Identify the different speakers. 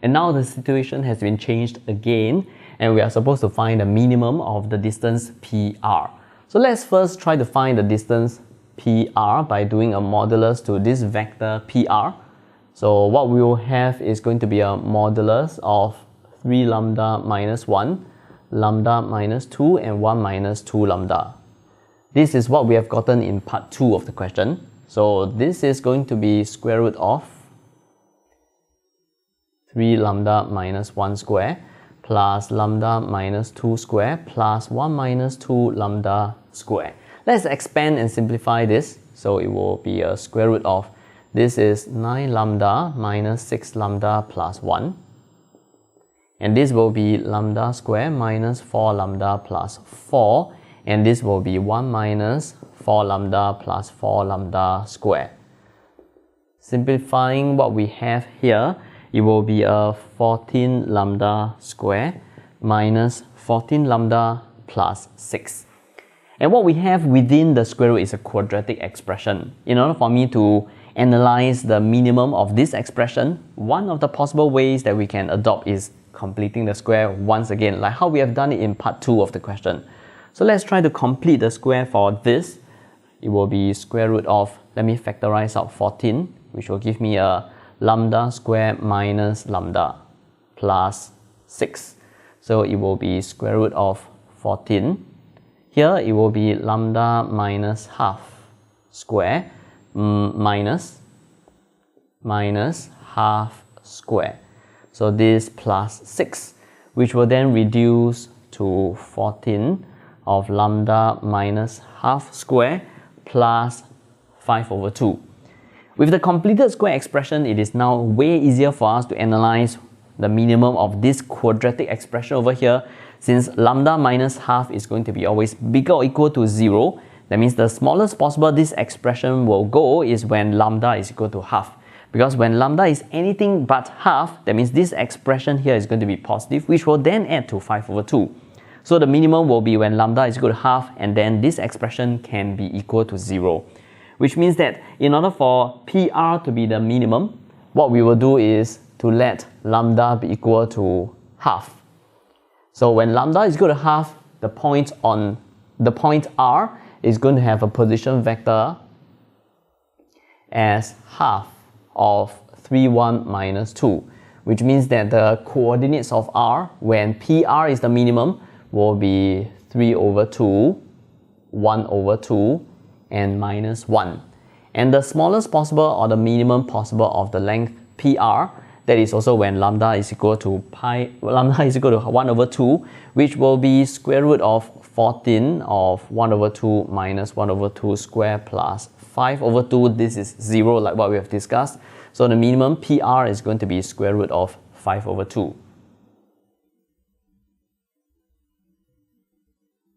Speaker 1: And now the situation has been changed again, and we are supposed to find the minimum of the distance PR. So let's first try to find the distance PR by doing a modulus to this vector PR. So what we will have is going to be a modulus of 3 lambda minus 1, lambda minus 2, and 1 minus 2 lambda. This is what we have gotten in part 2 of the question. So this is going to be square root of 3 lambda minus 1 square plus lambda minus 2 square plus 1 minus 2 lambda square. Let's expand and simplify this. So it will be a square root of, this is 9 lambda minus 6 lambda plus 1. And this will be lambda square minus 4 lambda plus 4. And this will be 1 minus 4 lambda plus 4 lambda square. Simplifying what we have here, it will be a 14 lambda square minus 14 lambda plus 6. And what we have within the square root is a quadratic expression. In order for me to analyze the minimum of this expression, one of the possible ways that we can adopt is completing the square once again, like how we have done it in part 2 of the question. So let's try to complete the square for this. It will be square root of, let me factorize out 14, which will give me a lambda square minus lambda plus 6. So it will be square root of 14. Here it will be lambda minus half square minus half square. So this plus 6, which will then reduce to 14 of lambda minus half square plus 5 over 2. With the completed square expression, it is now way easier for us to analyze the minimum of this quadratic expression over here. Since lambda minus half is going to be always bigger or equal to 0, that means the smallest possible this expression will go is when lambda is equal to half. Because when lambda is anything but half, that means this expression here is going to be positive, which will then add to 5 over 2. So the minimum will be when lambda is equal to half, and then this expression can be equal to 0. Which means that in order for PR to be the minimum, what we will do is to let lambda be equal to half. So when lambda is equal to half, the point R is going to have a position vector as half of 3, 1 minus 2, which means that the coordinates of R when PR is the minimum will be 3 over 2, 1 over 2, and minus 1. And the smallest possible or the minimum possible of the length PR, that is also when lambda is equal to 1 over 2, which will be square root of 14 of 1 over 2 minus 1 over 2 square plus 5 over 2. This is 0 like what we have discussed. So the minimum PR is going to be square root of 5 over 2.